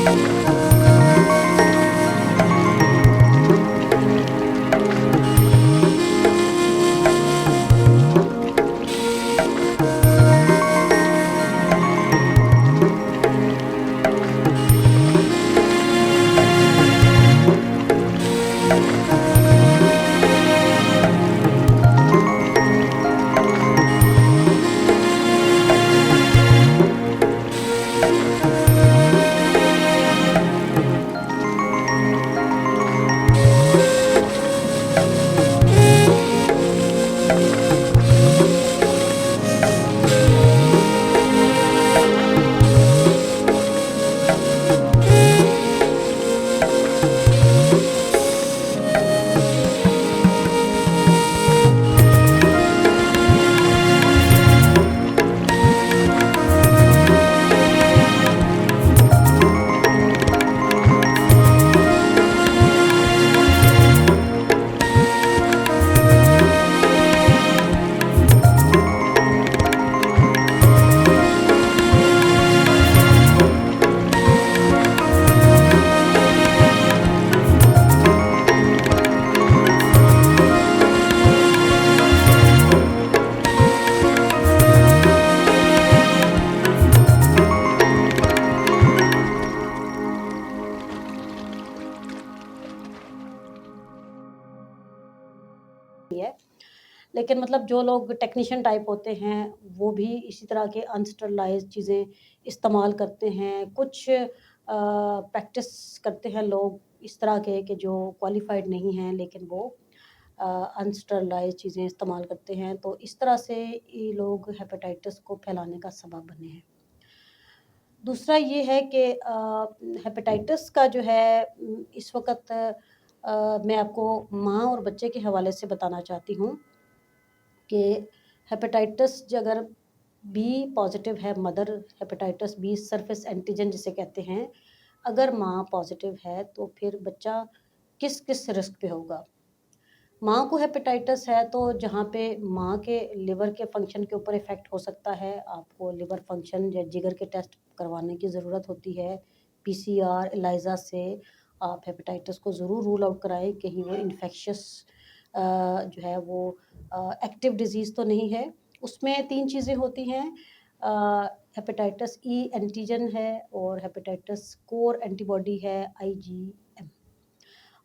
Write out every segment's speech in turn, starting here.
है। लेकिन मतलब जो लोग टेक्नीशियन टाइप होते हैं वो भी इसी तरह के अनस्टरलाइज्ड चीज़ें इस्तेमाल करते हैं। कुछ प्रैक्टिस करते हैं लोग इस तरह के कि जो क्वालिफ़ाइड नहीं हैं लेकिन वो अनस्टरलाइज्ड चीज़ें इस्तेमाल करते हैं। तो इस तरह से ये लोग हेपेटाइटिस को फैलाने का सबब बने हैं। दूसरा ये है कि हेपेटाइटिस का जो है इस वक़्त मैं आपको माँ और बच्चे के हवाले से बताना चाहती हूँ कि हेपेटाइटिस अगर बी पॉज़िटिव है, mother hepatitis B surface antigen जिसे कहते हैं, अगर माँ पॉज़िटिव है तो फिर बच्चा किस-किस रिस्क पे होगा। माँ को हेपेटाइटिस है तो जहाँ पे माँ के लिवर के फंक्शन के ऊपर इफ़ेक्ट हो सकता है, आपको लिवर फंक्शन या जिगर के टेस्ट करवाने की ज़रूरत होती है। पीसीआर, एलाइज़ा से आप हेपेटाइटिस को ज़रूर रूल आउट कराएँ, कहीं वो इन्फेक्शियस जो है वो एक्टिव डिज़ीज़ तो नहीं है। उसमें 3 चीज़ें होती हैं, हेपेटाइटिस ई एंटीजन है और हेपेटाइटिस कोर एंटीबॉडी है आईजीएम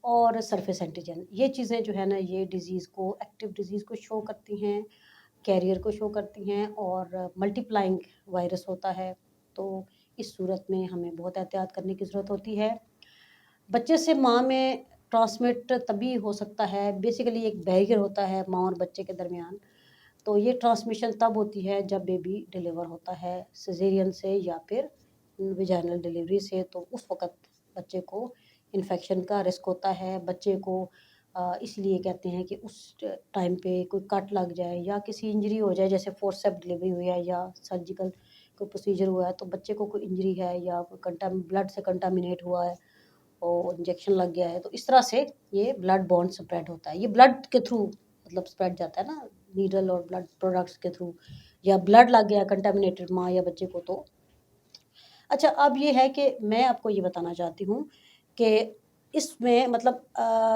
और सरफेस एंटीजन। ये चीज़ें जो है ना ये डिज़ीज़ को एक्टिव डिज़ीज़ को शो करती हैं, कैरियर को शो करती हैं और मल्टीप्लाइंग वायरस होता है। तो इस सूरत में हमें बहुत एहतियात करने की ज़रूरत होती है। बच्चे से माँ में ट्रांसमिट तभी हो सकता है, बेसिकली एक बैरियर होता है माँ और बच्चे के दरमियान। तो ये ट्रांसमिशन तब होती है जब बेबी डिलीवर होता है सिज़ेरियन से या फिर वेजाइनल डिलीवरी से, तो उस वक़्त बच्चे को इन्फेक्शन का रिस्क होता है। बच्चे को इसलिए कहते हैं कि उस टाइम पे कोई कट लग जाए या किसी इंजरी हो जाए, जैसे फोर्सेप्स डिलीवरी हुई है या सर्जिकल कोई प्रोसीजर हुआ है, तो बच्चे को कोई इंजरी है या कोई ब्लड से कंटामिनेट हुआ है और इंजेक्शन लग गया है, तो इस तरह से ये ब्लड बॉर्न स्प्रेड होता है। ये ब्लड के थ्रू मतलब स्प्रेड जाता है ना, नीडल और ब्लड प्रोडक्ट्स के थ्रू, या ब्लड लग गया कंटामिनेटेड माँ या बच्चे को तो। अच्छा, अब ये है कि मैं आपको ये बताना चाहती हूँ कि इसमें मतलब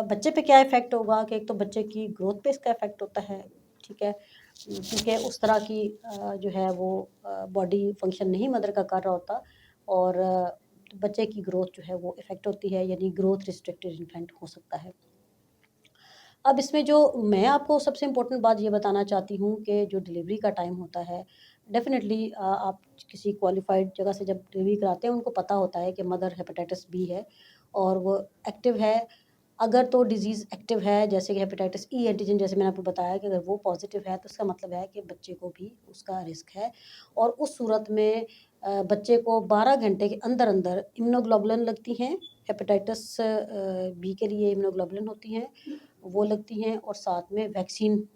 बच्चे पे क्या इफ़ेक्ट होगा, कि एक तो बच्चे की ग्रोथ पे इसका इफ़ेक्ट होता है, ठीक है? क्योंकि उस तरह की जो है वो बॉडी फंक्शन नहीं मदर का कर रहा होता और बच्चे की ग्रोथ जो है वो इफ़ेक्ट होती है, यानी ग्रोथ रिस्ट्रिक्टेड इन्फेंट हो सकता है। अब इसमें जो मैं आपको सबसे इम्पोर्टेंट बात ये बताना चाहती हूँ कि जो डिलीवरी का टाइम होता है, डेफ़िनेटली आप किसी क्वालिफ़ाइड जगह से जब डिलीवरी कराते हैं, उनको पता होता है कि मदर हेपेटाइटिस बी है और वो एक्टिव है। अगर तो डिज़ीज़ एक्टिव है, जैसे कि हेपेटाइटिस ई एंटीजन, जैसे मैंने आपको बताया कि अगर वो पॉज़िटिव है, तो इसका मतलब है कि बच्चे को भी उसका रिस्क है और उस सूरत में बच्चे को 12 घंटे के अंदर-अंदर इम्यूनोग्लोबुलिन लगती हैं। हेपेटाइटिस बी के लिए इम्यूनोग्लोबुलिन होती हैं, वो लगती हैं और साथ में वैक्सीन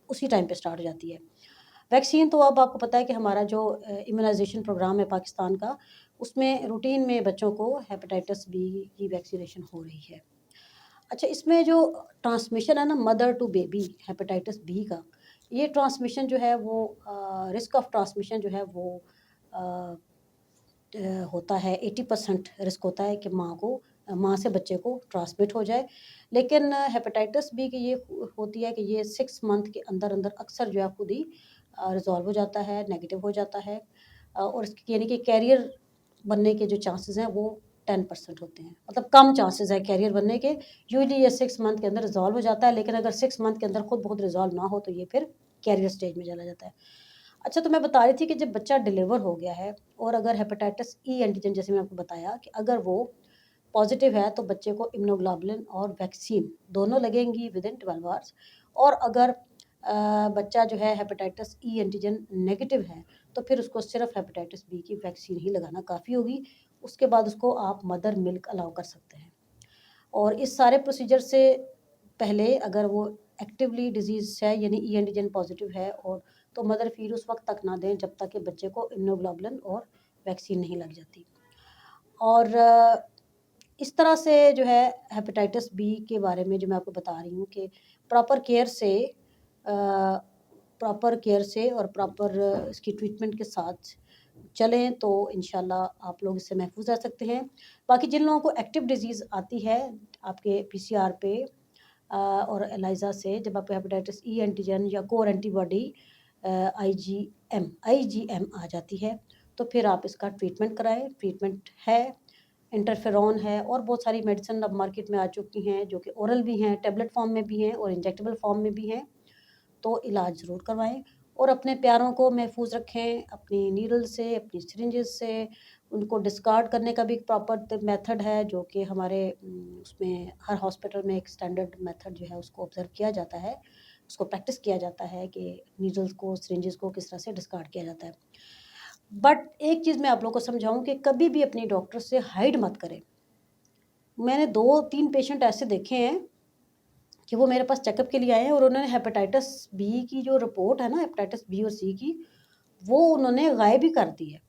उसी टाइम पे स्टार्ट हो जाती है। वैक्सीन तो अब आपको पता है कि हमारा जो इम्यूनाइज़ेशन प्रोग्राम है पाकिस्तान का, उसमें रूटीन में बच्चों को हेपेटाइटिस बी की वैक्सीनेशन हो रही है। अच्छा, इसमें जो ट्रांसमिशन है ना mother to baby hepatitis B का, ये ट्रांसमिशन जो है वो रिस्क ऑफ ट्रांसमिशन जो है वो अ, होता है 80% रिस्क होता है कि माँ से बच्चे को ट्रांसमिट हो जाए। लेकिन हेपेटाइटिस बी की ये होती है कि ये 6 मंथ के अंदर-अंदर अक्सर जो है खुद ही रिज़ॉल्व हो जाता है, नेगेटिव हो जाता है। और इसकी यानी कि कैरियर बनने के जो चांसेज़ हैं वो 10% होते हैं। मतलब कम चांसेज़ है कैरियर बनने के। यूजुअली ये 6 मंथ के अंदर रिज़ॉल्व हो जाता है, लेकिन अगर 6 मंथ के अंदर खुद बहुत रिज़ॉल्व ना हो तो ये फिर कैरियर स्टेज में चला जाता है। अच्छा, तो मैं बता रही थी कि जब बच्चा डिलीवर हो गया है और अगर हेपेटाइटिस ई एंटीजन जैसे मैंने आपको बताया कि अगर वो पॉज़िटिव है तो बच्चे को इम्यूनोग्लोबुलिन और वैक्सीन दोनों लगेंगी विदिन 12 आवर्स। और अगर बच्चा जो है हेपेटाइटिस ई एंटीजन नेगेटिव है तो फिर उसको सिर्फ हेपेटाइटिस बी की वैक्सीन ही लगाना काफ़ी होगी। उसके बाद उसको आप मदर मिल्क अलाउ कर सकते हैं। और इस सारे प्रोसीजर से पहले अगर वो एक्टिवली डिज़ीज़ है यानी ई एंटीजन पॉज़िटिव है और तो मदर फीड उस वक़्त तक ना दें जब तक कि बच्चे को इम्यूनोग्लोबुलिन और वैक्सीन नहीं लग जाती। और इस तरह से जो है हेपेटाइटिस बी के बारे में जो मैं आपको बता रही हूँ कि प्रॉपर केयर से और प्रॉपर इसकी ट्रीटमेंट के साथ चलें तो इंशाल्लाह आप लोग इससे महफूज़ रह सकते हैं। बाकी जिन लोगों को एक्टिव डिज़ीज़ आती है आपके पीसीआर पे और एलाइज़ा से जब आपको हेपेटाइटिस ई एंटीजन या कोर एंटीबॉडी आईजीएम आ जाती है, तो फिर आप इसका ट्रीटमेंट कराएँ। ट्रीटमेंट है, इंटरफेरॉन है और बहुत सारी मेडिसिन अब मार्केट में आ चुकी हैं जो कि ओरल भी हैं, टैबलेट फॉर्म में भी हैं और इंजेक्टेबल फॉर्म में भी हैं। तो इलाज ज़रूर करवाएँ और अपने प्यारों को महफूज़ रखें, अपनी नीडल से, अपनी सिरिंजेस से। उनको डिस्कार्ड करने का भी एक प्रॉपर मेथड है जो कि हमारे उसमें हर हॉस्पिटल में एक स्टैंडर्ड मेथड जो है उसको ऑब्ज़र्व किया जाता है, उसको प्रैक्टिस किया जाता है कि नीडल्स को, सिरिंजेस को किस तरह से डिस्कार्ड किया जाता है। बट एक चीज़ मैं आप लोगों को समझाऊँ कि कभी भी अपने डॉक्टर से हाइड मत करें। मैंने 2-3 पेशेंट ऐसे देखे हैं कि वो मेरे पास चेकअप के लिए आए हैं और उन्होंने हेपेटाइटिस बी की जो रिपोर्ट है ना, हेपेटाइटिस बी और सी की, वो उन्होंने गायब ही कर दी है।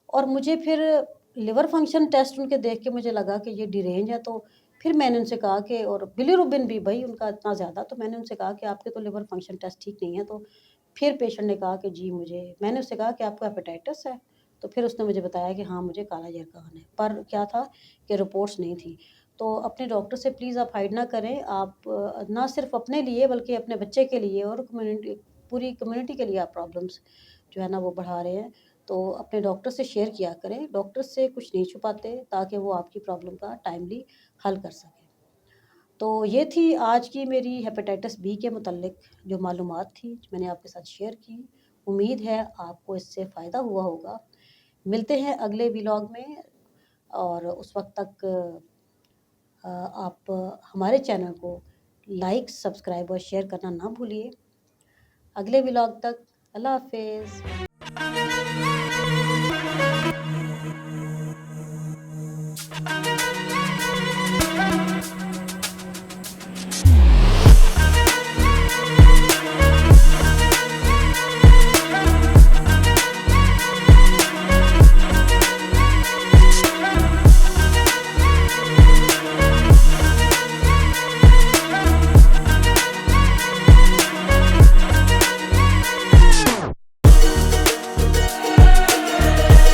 और मुझे फिर लिवर फंक्शन टेस्ट उनके देख के मुझे लगा कि ये डिरेंज है, तो फिर मैंने उनसे कहा कि और बिलीरुबिन भी भई उनका इतना ज़्यादा, तो मैंने उनसे कहा कि आपके तो लिवर फंक्शन टेस्ट ठीक नहीं है। तो फिर पेशेंट ने कहा कि जी मैंने उससे कहा कि आपको हेपेटाइटिस है? तो फिर उसने मुझे बताया कि हाँ, मुझे काला ज़रक़ान है। पर क्या था कि रिपोर्ट्स नहीं थी। तो अपने डॉक्टर से प्लीज़ आप हाइड ना करें। आप ना सिर्फ़ अपने लिए बल्कि अपने बच्चे के लिए और पूरी कम्युनिटी के लिए आप प्रॉब्लम्स जो है ना वो बढ़ा रहे हैं। तो अपने डॉक्टर से शेयर किया करें। डॉक्टर से कुछ नहीं छुपाते ताकि वो आपकी प्रॉब्लम का टाइमली हल कर सकें। तो ये थी आज की मेरी हेपेटाइटिस बी के मुतल्लिक जो मालूमात थी, जो मैंने आपके साथ शेयर की। उम्मीद है आपको इससे फ़ायदा हुआ होगा। मिलते हैं अगले व्लॉग में और उस वक़्त तक आप हमारे चैनल को लाइक, सब्सक्राइब और शेयर करना ना भूलिए। अगले व्लॉग तक अल्लाह हाफ़िज़।